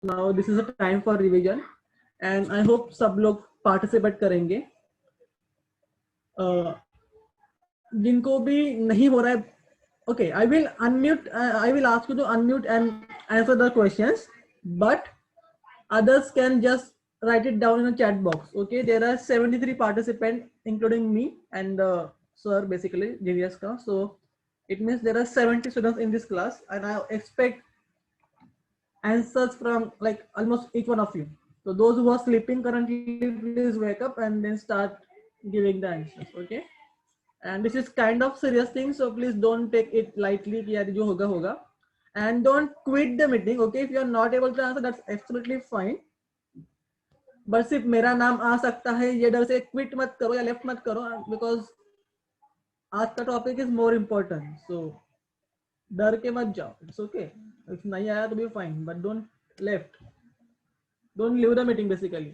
Now this is a time for revision and I hope सब लोग participate करेंगे. जिनको भी नहीं हो रहा है, okay, I will ask you to unmute and answer the questions, but others can just write it down in a chat box. Okay, there are 73 participants including me and sir, basically genius ka. So it means there are 70 students in this class and I expect answers from like almost each one of you. So those who are sleeping currently, please wake up and then start giving the answers. Okay, and this is kind of serious thing, so please don't take it lightly कि यार जो होगा होगा, and don't quit the meeting. Okay, if you are not able to answer, that's absolutely fine, but सिर्फ मेरा नाम आ सकता है ये डर से क्विट मत करो या लेफ्ट मत करो, बिकॉज आज का टॉपिक इज मोर इम्पोर्टेंट. सो डर के मत जाओ, इट्स ओके. इफ नहीं आया तो भी fine, but don't left, don't leave the meeting basically.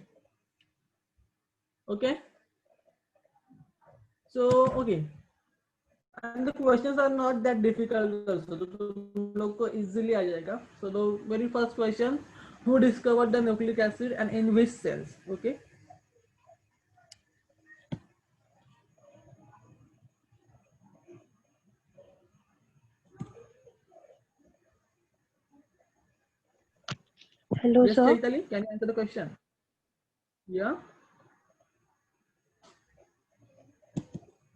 Okay, so okay, and the questions are not that difficult also, तो तुम लोग को easily आ जाएगा. So the very first question, who discovered the nucleic acid and in which cells? Okay, Hello, yes sir. Chaitali, can you answer the question? Yeah,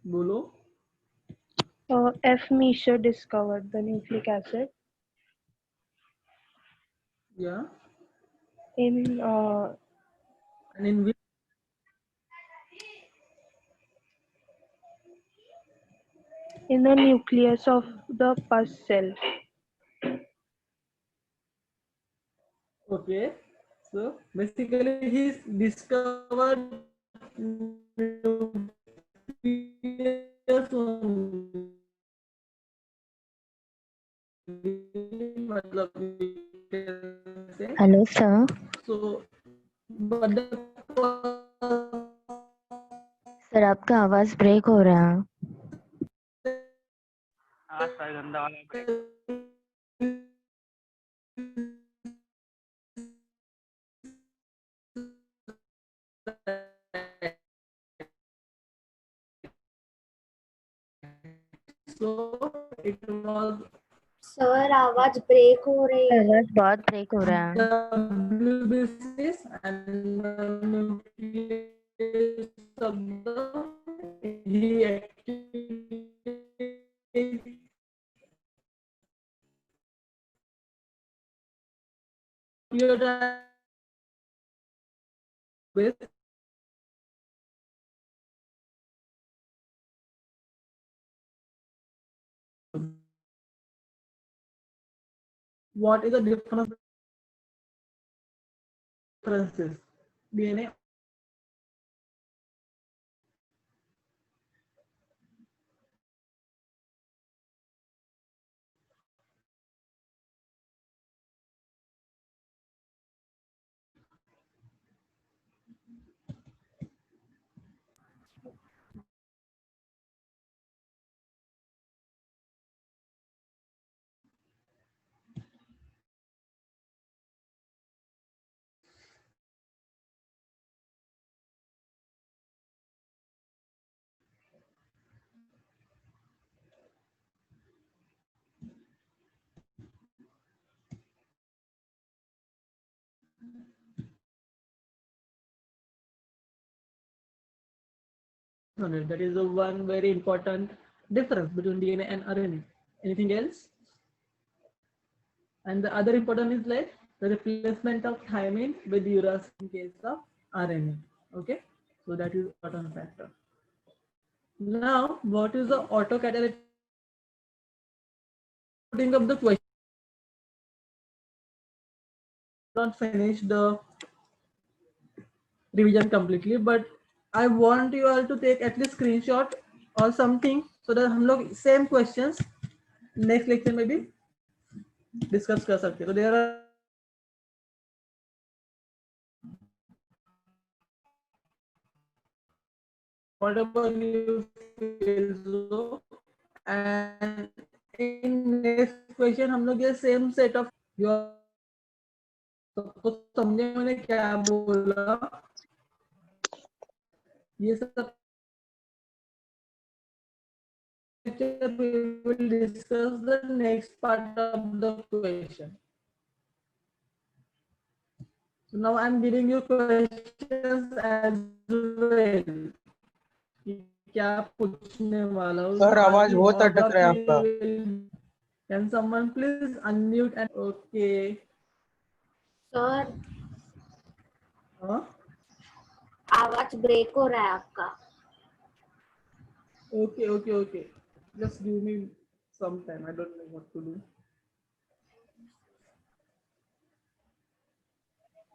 बोलो. F. Misher discovered the nucleic acid Yeah, in and in which? in the nucleus of the pus cell. Okay, so basically he's discovered nucleus only. मतलब कैसे? Hello, sir. So but the sir आपका आवाज break हो रहा है. हाँ sir, गंदा वाला break. so it was sir आवाज ब्रेक हो रही है. आवाज बहुत ब्रेक हो रहा है. WBCs and nucleus of the he actually with what is the difference differences DNA. That is the one very important difference between DNA and RNA. Anything else? And the other important is like the replacement of thymine with uracil in case of RNA. Okay, so that is important factor. Now, what is the autocatalytic? Putting up the question. Not finish the revision completely, but I want you all to take at least screenshot or something so that हम लोग same questions next lecture में भी discuss कर सकते. So there are whatever you feel so, and in next question हम लोग ये same set of your तो कुछ समझे मैंने क्या बोला? ये सब we will discuss the next part of the question. So now I'm giving you questions as well. कि क्या पूछने वाला हूँ? सर आवाज बाकी बहुत all अटक of रहा है you आपका। will- Can someone please unmute and okay? Sir हाँ? आवाज ब्रेक हो रहा है आपका। Okay. Just give me some time. I don't know what to do.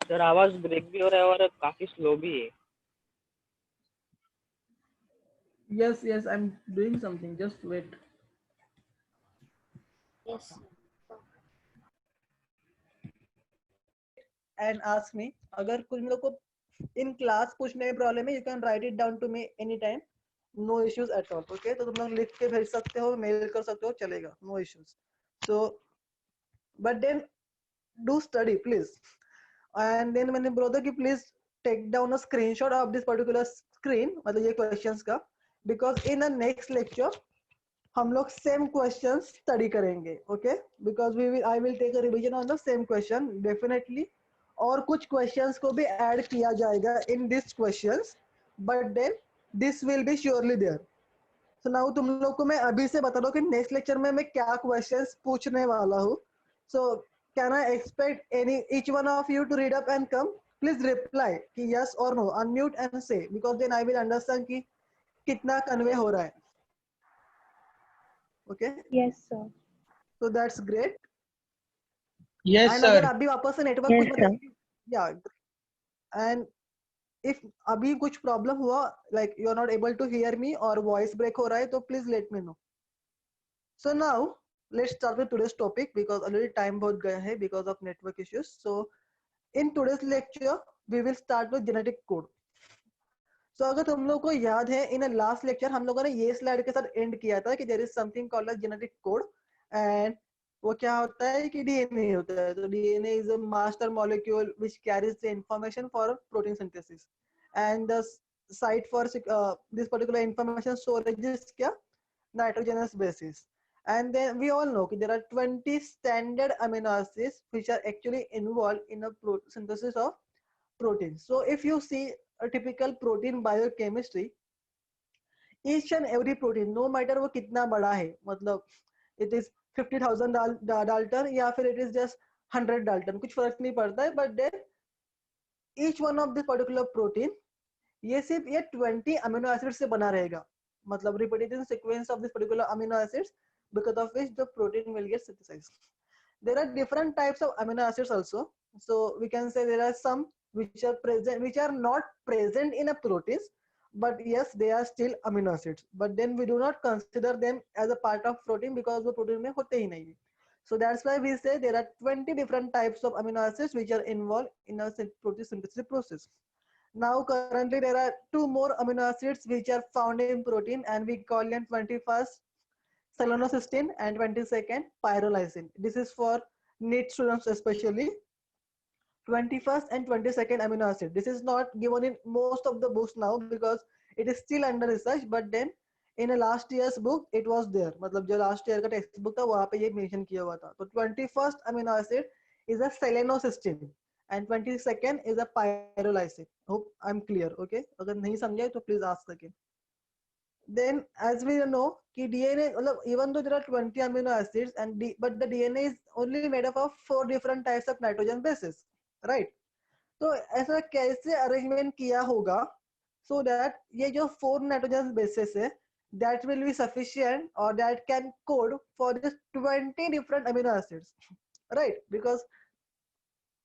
Sir आवाज ब्रेक भी हो रहा है और काफी स्लो भी है। Yes, I'm doing something. Just wait. Yes And ask me. अगर कुछ लोग को in class पूछने में प्रॉब्लम है, you can write it down to me anytime. No issues at all. Okay? तो तुम लोग लिख के भेज सकते हो, मेल कर सकते हो, चलेगा. No issues. So, but then do study, please. And then मैंने बोला था कि please take down a screenshot of this particular screen, मतलब ये questions का, because in the next lecture हम लोग same questions study करेंगे, okay? Because I will take a revision on the same question definitely, और कुछ questions को भी add किया जाएगा in these questions, but then this will be surely there. So now तुम लोग को मैं अभी से बता दूं कि next lecture में मैं क्या questions पूछने वाला हूँ. So can I expect each one of you to read up and come? Please reply कि yes or no. Unmute and say, because then I will understand कि कितना convey हो रहा है. Okay? Yes, sir. So that's great. Yes And sir. अगर अभी वापस से network Yes, कुछ sir. yeah. And if अभी कुछ problem हुआ, like you are not able to hear me or voice break हो रहा है, तो please let me know. So now let's start with today's topic because already time बहुत गया है because of network issues. So in today's lecture we will start with genetic code. So अगर तुम लोग को याद है in a last lecture हम लोगों ने ये slide के साथ end किया था कि there is something called as genetic code and वो क्या होता है कि DNA होता है. तो DNA is a master molecule which carries the information for protein synthesis and the site for this particular information storage is क्या nitrogenous basis. And then we all know there are 20 standard amino acids which are actually involved in a synthesis of protein. So if you see a typical protein biochemistry, each and every protein, no matter वो कितना बड़ा है, मतलब it is 50,000 Dalton या फिर it is just 100 Dalton, कुछ फर्क नहीं पड़ता है. But then each one of this particular protein, ये सिर्फ ये 20 amino acids से बना रहेगा. मतलब repetitive sequence of this particular amino acids because of which the protein will get synthesized. There are different types of amino acids also. So we can say there are some which are present, which are not present in a proteins, but yes, they are still amino acids. But then we do not consider them as a part of protein because the protein में होते ही नहीं. So that's why we say there are 20 different types of amino acids which are involved in a protein synthesis process. Now currently there are two more amino acids which are found in protein and we call them 21st selenocysteine and 22nd pyrrolysine. This is for NEET students especially. 21st and 22nd amino acid. This is not given in most of the books now because it is still under research, but then in a last year's book it was there. मतलब जो last year का text book था वहाँ पे ये mention किया हुआ था. तो 21st amino acid is a selenocysteine and 22nd is a pyrrolysine. Hope I'm clear. Okay? अगर नहीं समझे तो please ask again. Then as we know कि DNA, even though there are 20 amino acids but the DNA is only made up of 4 different types of nitrogen bases, right? तो ऐसा कैसे arrangement किया होगा so that ये जो 4 nitrogen bases है that will be sufficient or that can code for this 20 different amino acids, right? Because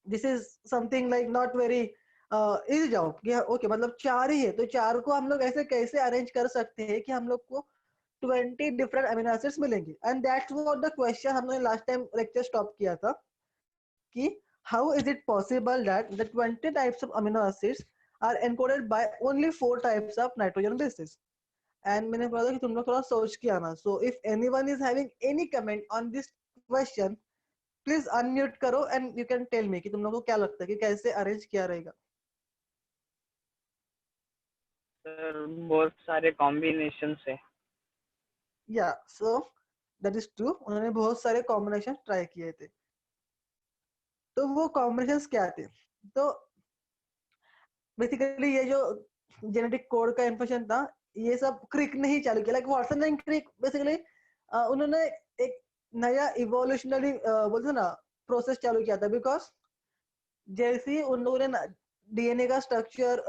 this is something like not very easy जाओ कि ओके मतलब 4 ही है तो 4 को हम लोग ऐसे कैसे अरेंज कर सकते हैं कि हम लोग को 20 डिफरेंट अमीनो एसिड्स मिलेंगे. And that's what the question हमने लास्ट टाइम लेक्चर स्टॉप किया था कि how is it possible that the 20 types of amino acids are encoded by only 4 types of nitrogen bases. एंड मैंने बोला कि तुम लोग थोड़ा सोच के आना. So if anyone is having any comment on this question please unmute करो and you can tell me कि तुम लोगों को क्या लगता है कि कैसे अरेंज किया रहेगा. सर बहुत सारे कॉम्बिनेशन है. या सो दैट इज ट्रू. उन्होंने बहुत सारे कॉम्बिनेशन ट्राई किए थे. तो वो कॉम्बिनेशंस क्या थे? तो बेसिकली ये जो जेनेटिक कोड का इन्फॉर्मेशन था, ये सब क्रिक ने ही चालू किया. Like Watson and Crick basically उन्होंने एक नया इवोल्यूशनरी बोलते ना प्रोसेस चालू किया था. बिकॉज जैसे ही उन लोगों ने डीएनए का स्ट्रक्चर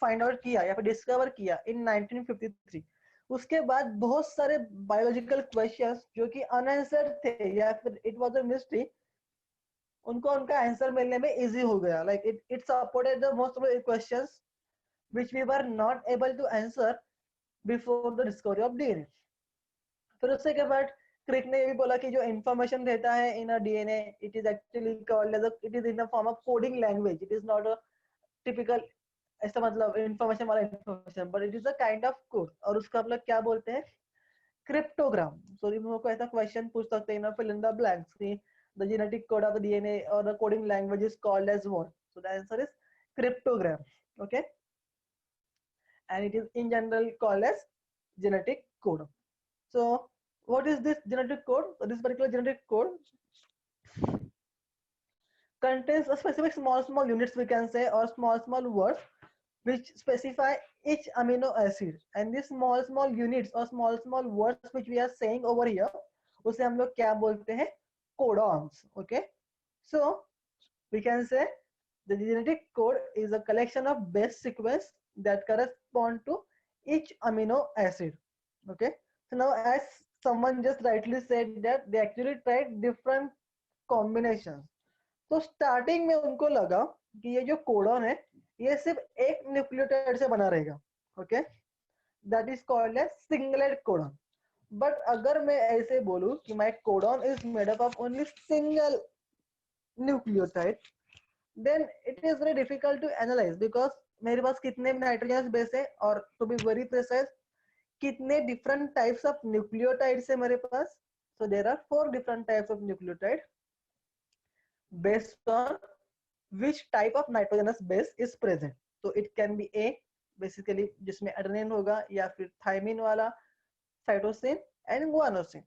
फाइंड आउट किया या फिर डिस्कवर किया इन 1953, उसके बाद बहुत सारे बायोलॉजिकल क्वेश्चंस जो कि अनआंसर्ड थे या फिर इट वाज अ मिस्ट्री, उनको उनका आंसर मिलने में इजी हो गया. Like it supported the most of the questions which we were not able to answer before the discovery of DNA. फिर उससे के बाद क्रिक ने ये भी बोला कि जो इंफॉर्मेशन रहता है in a DNA, it is actually called as it is in the form of coding language. It is not a typical ऐसा मतलब इंफॉर्मेशन वाला information, but it is a kind of code. और उसका हम लोग क्या बोलते हैं? क्रिप्टोग्राम. सो तुम लोग को ऐसा क्वेश्चन पूछ सकते हैं ना, फिल इन द ब्लैंक्स कि the genetic code of the DNA or the coding language is called as what? So the answer is cryptogram. Okay, and it is in general called as genetic code. So what is this genetic code? So this particular genetic code contains a specific small units, we can say, or small words which specify each amino acid. And these small units or small words which we are saying over here, उसे हम लोग क्या बोलते हैं? Codons. Okay, so we can say the genetic code is a collection of base sequence that correspond to each amino acid. Okay, so now as someone just rightly said that they actually tried different combinations. तो starting में उनको लगा कि ये जो codon है ये सिर्फ एक न्यूक्लियोटाइड से बना रहेगा. Okay, that is called as singlet codon. But अगर मैं ऐसे बोलूं कि my codon is made up of only single nucleotide, then it is very difficult to analyze because मेरे पास कितने नाइट्रोजनस बेस है और टू बी वेरी प्रिसाइज कितने डिफरेंट टाइप्स ऑफ न्यूक्लियोटाइड्स है मेरे पास. so there are 4 different types of nucleotide based on which type of nitrogenous base is present. so it can be A basically जिसमें adenine होगा, या फिर thiamine वाला, cytosine and guanosine.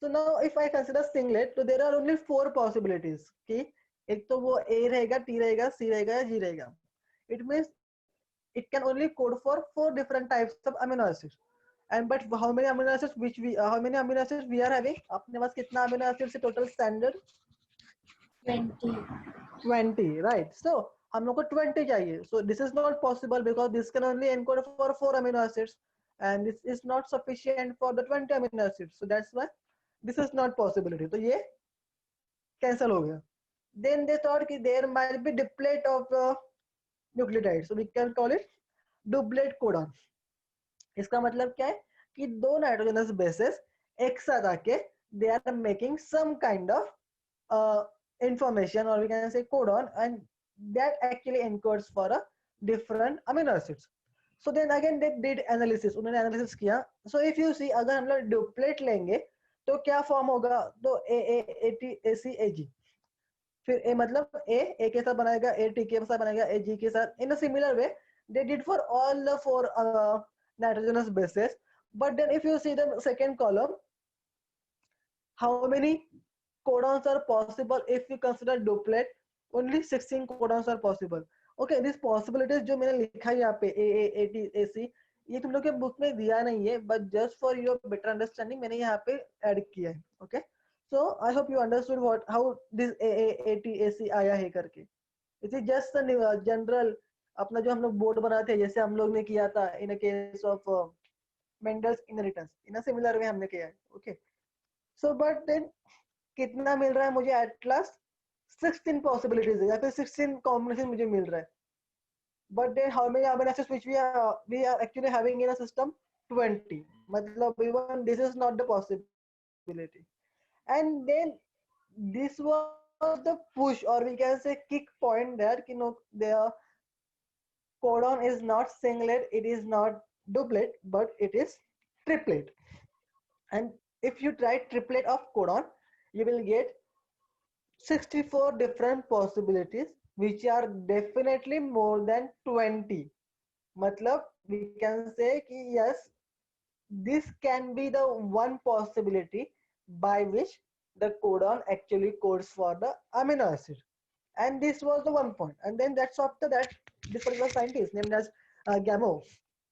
so now if I consider singlet, तो there are only 4 possibilities कि एक तो वो A रहेगा, T रहेगा, C रहेगा या G रहेगा. It means it can only code for 4 different types of amino acids. And but how many amino acids we are having? अपने पास कितना amino acids है total standard? 20, right? So हम लोग को 20 चाहिए. So this is not possible because this can only encode for 4 amino acids, and this is not sufficient for the 20 amino acids. So that's why this is not possibility. तो ये cancel हो गया. Then they thought कि there might be duplet of nucleotides, so we can call it doublet codon. इसका मतलब क्या है कि 2 नाइट्रोजनस बेसेस एक साथ आके they are making some kind of information, or we can say codon, and that actually encodes for a different amino acids. so then again they did analysis. उन्होंने analysis किया. so if you see अगर हम लोग duplet लेंगे तो क्या form होगा? तो AAATACAG. फिर A मतलब A के साथ बनाएगा, A T के साथ बनाएगा, A G के साथ. In a similar way they did for all the 4 nitrogenous bases. But then if you see the second column, how many codons are possible if you consider duplet? Only 16 codons are possible. Okay, these possibilities जो मैंने लिखा है यहाँ पे AAATAC, ये तुम लोग के बुक में दिया नहीं है, but just for your better understanding मैंने यहाँ पे ऐड किया है. Okay, so I hope you understood how this AAATAC आया है करके. It is just a general अपना जो हम लोग बोर्ड बनाते हैं जैसे हम लोग ने किया था in a case of Mendel's inheritance, in a similar way हमने किया है. Okay, so but then कितना मिल रहा है मुझे at last? 16 possibilities है या फिर 16 combination मुझे मिल रहा है. But then how many amino acids which we are actually having in a system? 20. मतलब even this is not the possibility. And then this was the push, or we can say kick point there कि no, the codon is not singlet, it is not doublet, but it is triplet. And if you try triplet of codon, you will get 64 different possibilities, which are definitely more than 20. Matlab, we can say ki yes, this can be the one possibility by which the codon actually codes for the amino acid. And this was the one point. And then that's after that, this particular scientist named as Gamow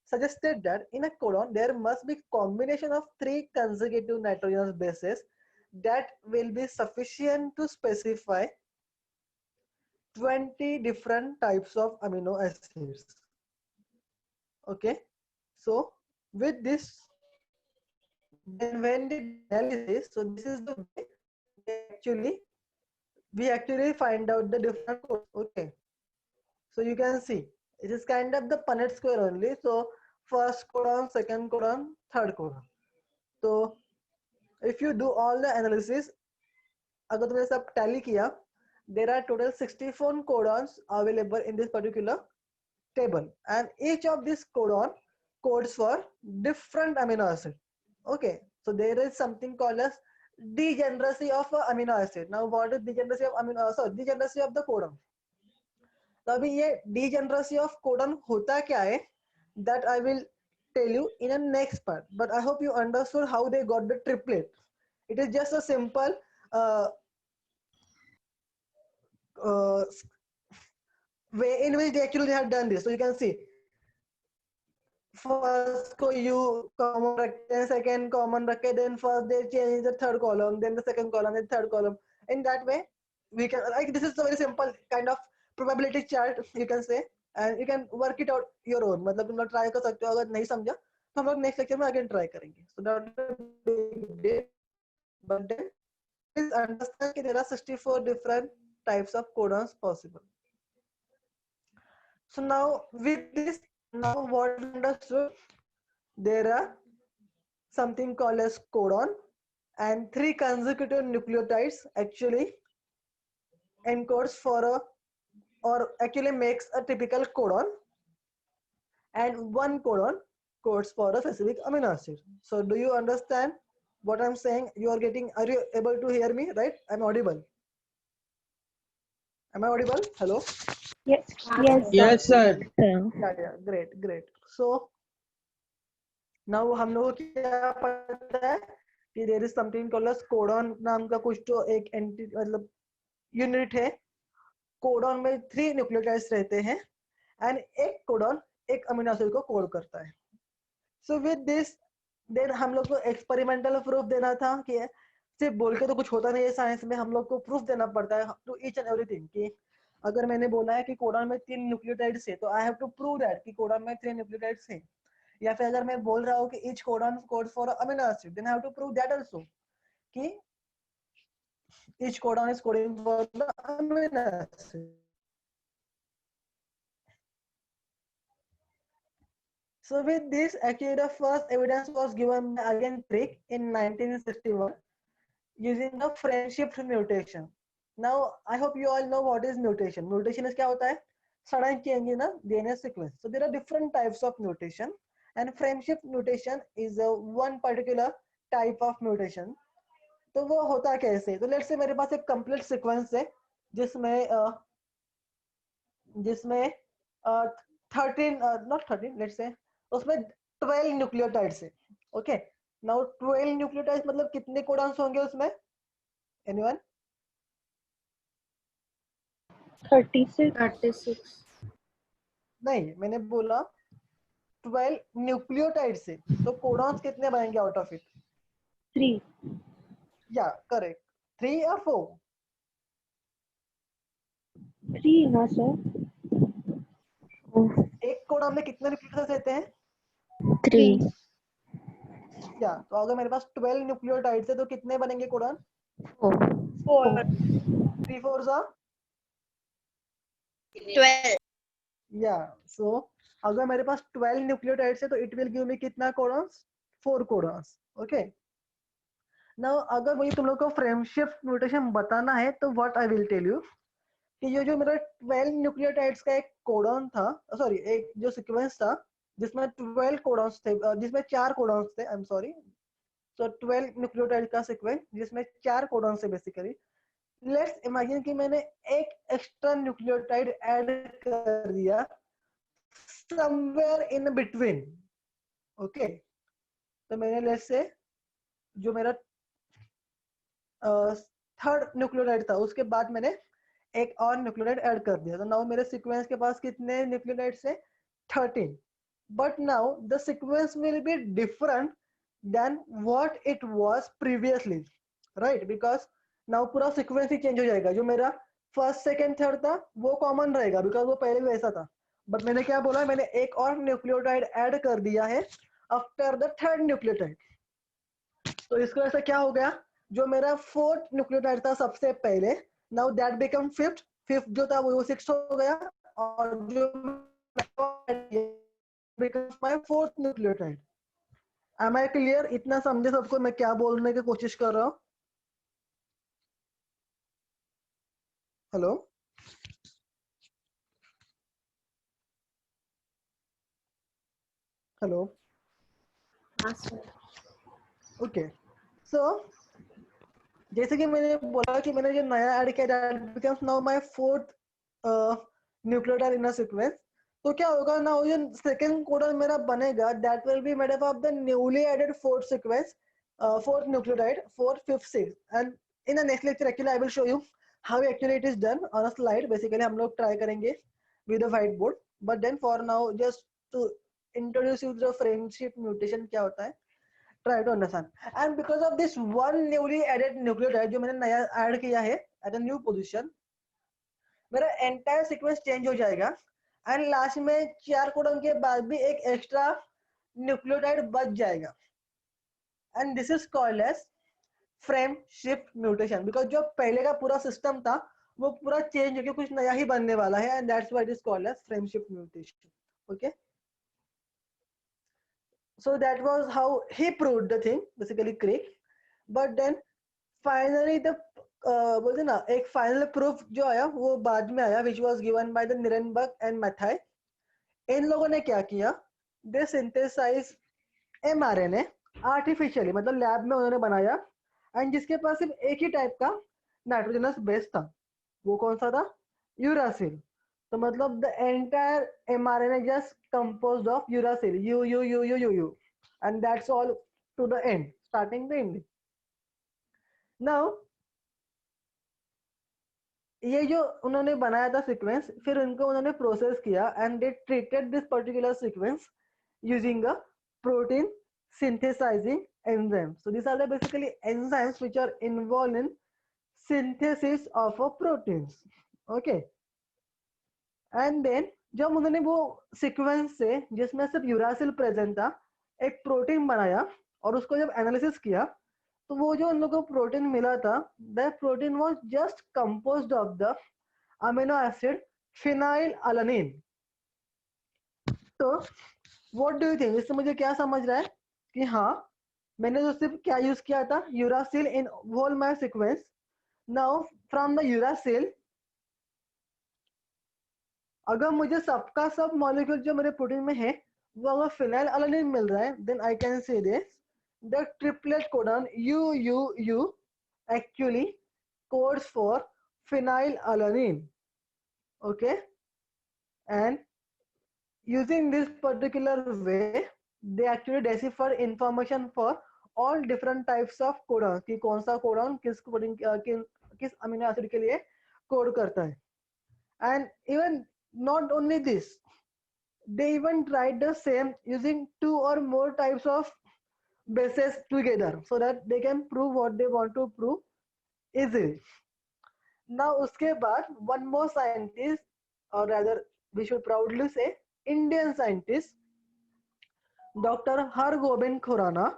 suggested that in a codon there must be combination of 3 consecutive nitrogenous bases that will be sufficient to specify 20 different types of amino acids. Okay, so with this, then when the analysis, so this is the way we actually find out the different codes. Okay, so you can see it is kind of the Punnett square only. So first codon, second codon, third codon. So if you do all the analysis, अगर तुमने सब tally किया, there are total 64 codons available in this particular table, and each of these codon codes for different amino acid. Okay, so there is something called as degeneracy of amino acid. Now what is degeneracy of degeneracy of the codon? तो अभी ये degeneracy of codon होता क्या है, that I will tell you in the next part, but I hope you understood how they got the triplet. It is just a simple way in which they actually have done this. So you can see first को you common रखे, second common रखे, then first they change the third column, then the second column, then third column. In that way we can, like, this is a very simple kind of probability chart you can say, and you can work it out your own. मतलब तुम लोग try कर सकते हो, अगर नहीं समझा तो हम लोग next lecture में again try करेंगे. So that, but then please understand that there are 64 different types of codons possible. So now with this, now what we understood, there are something called as codon, and 3 consecutive nucleotides actually encodes for a, or actually makes a typical codon, and 1 codon codes for a specific amino acid. So do you understand what I'm saying? You are getting, are you able to hear me, right? I'm audible. Am I audible? Hello? Yes, yes, Yes, sir. Yeah, great. So now हम लोगों को क्या पता है कि there is something called as codon नाम का कुछ तो एक एंटी मतलब यूनिट है. कोडॉन में 3 न्यूक्लियोटाइड्स रहते हैं, एंड एक कोडॉन एक अमीनो एसिड को कोड करता है. सो विद दिस देन हम लोग को एक्सपेरिमेंटल प्रूफ देना था कि सिर्फ बोल के तो कुछ होता नहीं है साइंस में, हम लोग को प्रूफ देना पड़ता है टू ईच एंड एवरीथिंग. कि अगर मैंने बोला है कि कोडॉन में 3 न्यूक्लियोटाइड्स है, तो I have to prove that कि कोडॉन में 3 न्यूक्लियोटाइड्स है. या फिर अगर मैं बोल रहा हूँ कि each codon code for amino acid, then I have to prove that also कि each codon is coding for the amino acid. So with this, actually the first evidence was given by again Crick in 1961 using the French-shift mutation. Now I hope you all know what is mutation. Mutation is क्या होता है? Sudden change in a DNA sequence. So there are different types of mutation, and French-shift mutation is one particular type of mutation. तो वो होता कैसे? तो let's say मेरे पास एक कंप्लीट सीक्वेंस है जिसमें 13 नॉट 13, लेट्स से उसमें 12 न्यूक्लियोटाइड्स है. ओके, नाउ 12 न्यूक्लियोटाइड्स मतलब कितने कोडॉन्स होंगे उसमें? एनीवन? 36. नहीं, मैंने बोला 12 न्यूक्लियोटाइड्स है, तो कोडॉन्स कितने बनेंगे आउट ऑफ इट? 3. या करेक्ट, 3 or 4? 3 ना सर. एक कोडॉन में कितने न्यूक्लियोटाइड्स रहते हैं? 3. या तो अगर मेरे पास 12 न्यूक्लियोटाइड्स है तो कितने बनेंगे कोडॉन? 4. 3 4s are 12. या सो अगर मेरे पास 12 न्यूक्लियोटाइड्स है तो इट विल गिव मी कितना कोडॉन्स? 4 कोडॉन्स. ओके, नाउ अगर मुझे तुम लोग को फ्रेम शिफ्ट म्यूटेशन बताना है तो what I will tell you कि ये जो मेरा 12 न्यूक्लियोटाइड्स का एक कोडॉन था, सॉरी एक जो सीक्वेंस था जिसमें 12 कोडॉन्स थे, जिसमें 4 कोडॉन्स थे, I am sorry so 12 nucleotide का सीक्वेंस जिसमें 4 कोडॉन से बेसिकली। लेट्स इमेजिन कि मैंने एक एक्स्ट्रा न्यूक्लियोटाइड ऐड कर दिया समवेयर इन बिटवीन। ओके, तो मैंने लेट्स से जो मेरा थर्ड न्यूक्लियोटाइड था उसके बाद मैंने एक और न्यूक्लियोटाइड ऐड कर दिया, तो नाउ मेरे सीक्वेंस के पास कितने न्यूक्लियोटाइड से 13। But now the sequence will be different than what it was previously, right? Because now पूरा सीक्वेंस ही चेंज हो जाएगा। जो मेरा फर्स्ट सेकंड थर्ड था वो कॉमन रहेगा बिकॉज वो पहले भी वैसा था, बट मैंने क्या बोला, मैंने एक और न्यूक्लियोटाइड ऐड कर दिया है आफ्टर द थर्ड न्यूक्लियोटाइड। तो इसको ऐसा क्या हो गया, जो मेरा फोर्थ न्यूक्लियोटाइड था सबसे पहले, now that become fifth, fifth जो था वो सिक्स हो गया, और जो becomes my fourth nucleotide. Am I clear? इतना समझे सबको मैं क्या बोलने की कोशिश कर रहा हूँ? हेलो, हेलो, हाँ सर। ओके। सो जैसे कि मैंने बोला कि मैंने जो नया ऐड किया that becomes now my fourth nucleotide in a sequence. तो क्या होगा ना, जो सेकंड कोडन मेरा बनेगा that will be made up of the newly added fourth sequence, fourth nucleotide, fourth, fifth, sixth. And in the next lecture actually I will show you how actually it is done on a slide. Basically हम लोग try करेंगे with a white board, but then for now just to introduce you the friendship mutation क्या होता है, try to understand. And because of this one newly added nucleotide जो मैंने नया add किया है at a new position, मेरा entire sequence change हो जाएगा, and लास्ट में 4 कोडन के बाद भी एक एक्स्ट्रा न्यूक्लियोटाइड बच जाएगा, and this is called as frame shift mutation. Because जो पहले का पूरा सिस्टम था वो पूरा चेंज होकर कुछ नया ही बनने वाला है, and that's why it is called as frame shift mutation. okay, so that was how he proved the thing, basically Crick. But then finally the बोलते ना एक फाइनल प्रूफ जो आया वो बाद में आया, which was given by the Nirenberg and Matthaei. इन लोगों ने क्या किया, दे सिंथेसाइज mRNA आर्टिफिशियली, मतलब लैब में उन्होंने बनाया, एंड जिसके पास सिर्फ एक ही टाइप का नाइट्रोजनस बेस था, वो कौन सा था, यूरासिल। तो मतलब the entire mRNA just composed of uracil, U U U U U U, and that's all to the end, starting the end. Now ये जो उन्होंने बनाया था सीक्वेंस, फिर उनको उन्होंने प्रोसेस किया and they treated this particular sequence using a protein synthesizing enzymes. So these are the basically enzymes which are involved in synthesis of a proteins. Okay, and then जब उन्होंने वो सीक्वेंस से जिसमें सिर्फ यूरासिल प्रेजेंट था एक protein बनाया और उसको जब एनालिसिस किया, तो वो जो उन लोगों को प्रोटीन मिला था, that protein was just composed of the amino acid phenyl alanine. तो व्हाट डू यू थिंक, इससे मुझे क्या समझ रहा है कि हाँ मैंने तो सिर्फ क्या यूज किया था, uracil in whole my sequence. Now from the uracil अगर मुझे सबका सब मॉलिक्यूल जो मेरे प्रोटीन में है वो अगर फिनाइल अलानिन मिल रहा है, then I can say this the triplet codon UUU actually codes for phenylalanine. Okay, and using this particular way they actually decipher information for all different types of codon कि कौन सा codon किस coding किस amino acid के लिए code करता है। And even not only this, they even tried the same using 2 or more types of bases together so that they can prove what they want to prove easily. Now उसके बाद one more scientist, or rather we should proudly say Indian scientist, Dr. Hargobind Khurana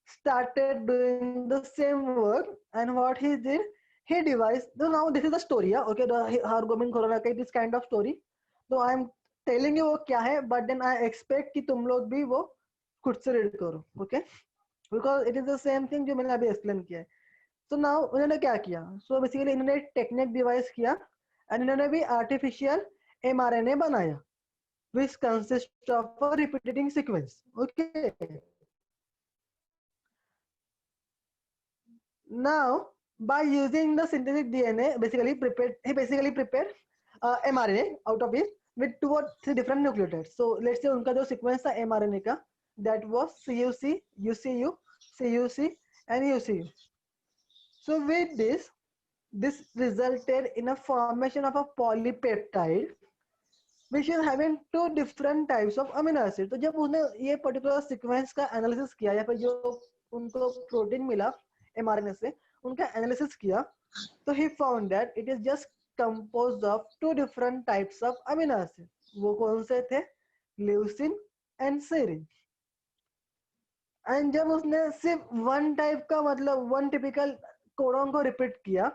started doing the same work, and what he did, he devised, so now this is the story, yeah? Okay, the Hargobind Khurana का this kind of story, so I am telling you वो क्या है, but then I expect कि तुम लोग भी वो खुद से रीड करो, okay, because it is the same thing जो मैंने अभी एक्सप्लेन किया है। so now उन्होंने क्या किया, so basically इन्होंने एक टेक्निक डिवाइस किया एंड इन्होंने भी आर्टिफिशियल mRNA बनाया which consists of a repeating sequence. Okay, Now, by using the synthetic DNA, he basically prepared mRNA out of it with 2 or 3 different nucleotides. So let's say उनका जो sequence था mRNA का, that was CUC, UCU, CUC, and UCU. So with this resulted in a formation of a polypeptide which is having 2 different types of amino acid. तो जब उसने ये particular sequence का analysis किया या फिर जो उनको protein मिला mRNA से उनका analysis किया, तो he found that it is just composed of 2 different types of amino acid. वो कौन से थे? Leucine and serine. And जब उसने सिर्फ one type का मतलब one typical codon को repeat किया,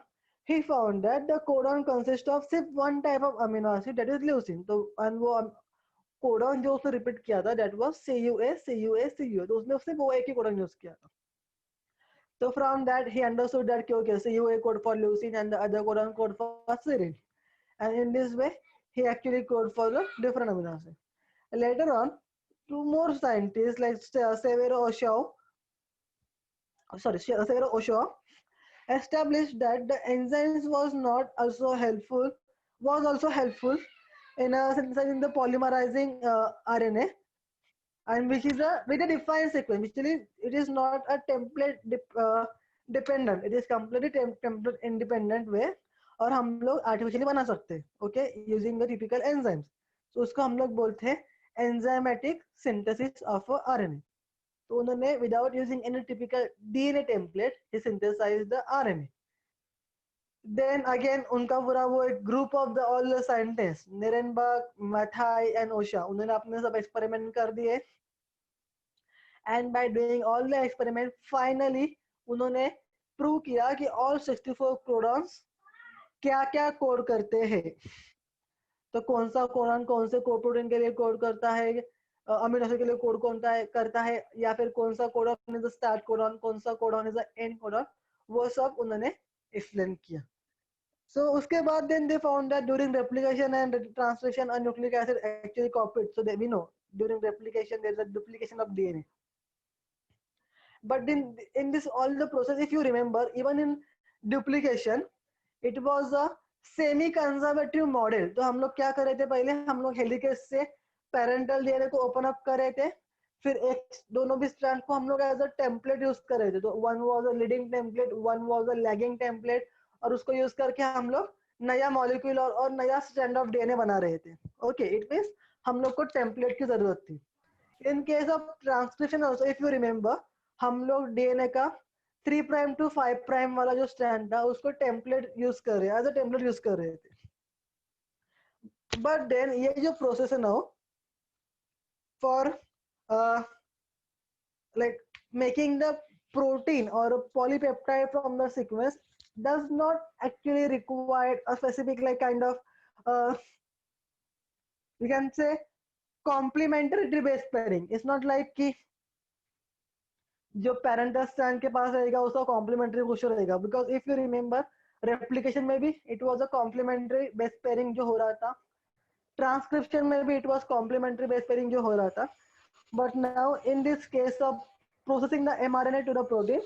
he found that the codon consists of सिर्फ one type of amino acid, that is leucine. तो and वो codon जो उसने repeat किया था, that was CUA, CUA, CUA. तो उसने सिर्फ वो एक ही codon use किया था. So from that he understood that okay, CUA code for leucine and the other codon code for serine. And in this way, he actually code for the different amino acid. Later on, 2 more scientists like Severo Ochoa established that the enzymes was also helpful in synthesizing the polymerizing RNA, and which is with a defined sequence. Which it is not a template dependent. It is completely template independent way. और हम लोग artificially बना सकते हैं, okay, using the typical enzymes. तो उसको हम लोग बोलते हैं एंजाइमेटिक सिंथेसिस ऑफ आरएनए. तो उन्होंने without using any typical DNA template ही synthesize the RNA. Then again उनका पूरा वो एक group of the all the scientist Nirenberg, Matthaei and Ochoa, उन्होंने अपने सब एक्सपेरिमेंट कर दिए. And by doing all the experiment finally उन्होंने प्रूव किया कि ऑल 64 कोडॉन्स क्या क्या कोड करते हैं. तो कौन सा कोडॉन कौन से कोप्रोटीन के लिए कोड करता है, अमीनो एसिड के लिए कोड कौन करता है, या फिर कौन सा codon is the start codon, कौन सा codon is the end codon, वो सब उन्होंने एक्सप्लेन किया. सो उसके बाद then they found that during replication and translation a nucleic acid actually copied. So we know during replication there is a duplication of DNA. But in this all the process, if you remember, even in duplication, it was a semi conservative model. तो हम लोग क्या कर रहे थे, पहले हम लोग हेलिकेज से पेरेंटल डीएनए को ओपन अप कर रहे थे, फिर एक दोनों भी स्ट्रैंड को हम लोग एज अ टेम्पलेट यूज कर रहे थे. तो one was a leading template, one was a lagging template, और उसको यूज करके हम लोग नया मॉलिक्यूल और नया स्ट्रैंड ऑफ डीएनए बना रहे थे. ओके, इट मींस हम लोग को टेम्पलेट की जरूरत थी. In case of transcription also if you remember, हम लोग डीएनए का 3 प्राइम टू 5 प्राइम वाला जो स्ट्रैंड था उसको टेम्पलेट यूज कर रहे हैं, एज अ टेम्पलेट यूज कर रहे थे. बट देन ये जो प्रोसेस है now for like making the protein or a polypeptide from the sequence does not actually require a specific like kind of we can say complementary base pairing. It's not like कि जो parental strand के पास रहेगा उसका complementary कुछ रहेगा, because if you remember replication में भी it was a complementary base pairing जो हो रहा था, ट्रांसक्रिप्शन में भी it was complementary base pairing जो हो रहा था. But now in this case of processing the mRNA to the protein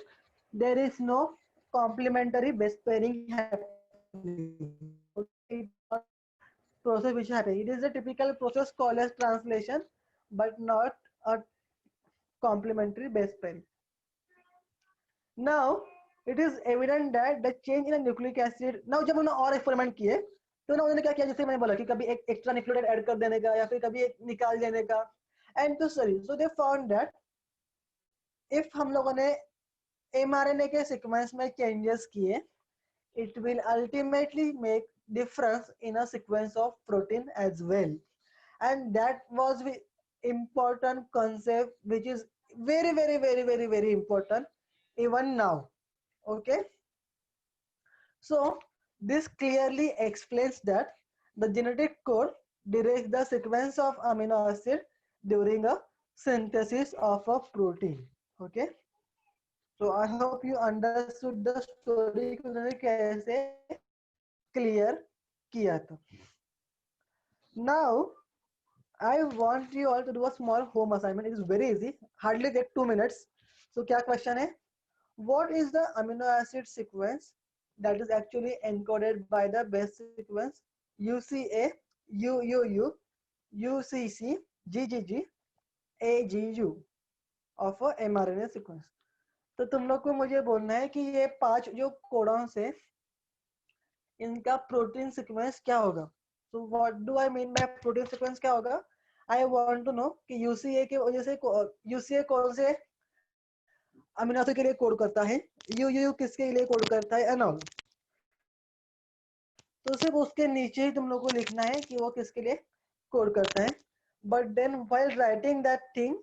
there is no complementary base pairing process which happens. It is a typical process called as translation, but not a complementary base pairing. Now it is evident that the change in a nucleic acid. Now जब उन्होंने और experiment किए तो ना उन्होंने क्या किया, जैसे मैंने बोला कि कभी एक एक्स्ट्रा न्यूक्लियोटाइड ऐड कर देने का या फिर कभी एक निकाल देने का, and to study. So they found that if हम लोगों ने एमआरएनए के सीक्वेंस में चेंजेस किए, it will ultimately make difference in a sequence of protein as well. And that was the important concept which is very important even now. Okay, so this clearly explains that the genetic code directs the sequence of amino acid during a synthesis of a protein. Okay, so I hope you understood the story कि उन्होंने कैसे clear किया था. Now I want you all to do a small home assignment. It is very easy, hardly take 2 minutes. So क्या question है? what is the amino acid sequence that is actually encoded by the base sequence UCA, UUU, UCC, GGG, AGU of a mRNA sequence. तो तुम लोग को मुझे बोलना है कि ये 5 जो कोडॉन्स है इनका प्रोटीन सीक्वेंस क्या होगा. So what do I mean by protein sequence क्या होगा. आई वांट टू नो कि यूसीए के वजह से यूसीए कौन से अमीनो एसिड के लिए कोड करता है, यूयू किसके लिए कोड करता है एंड ऑल. तो सिर्फ उसके नीचे ही तुम लोग को लिखना है कि वो किसके लिए कोड करता है. But then while writing that thing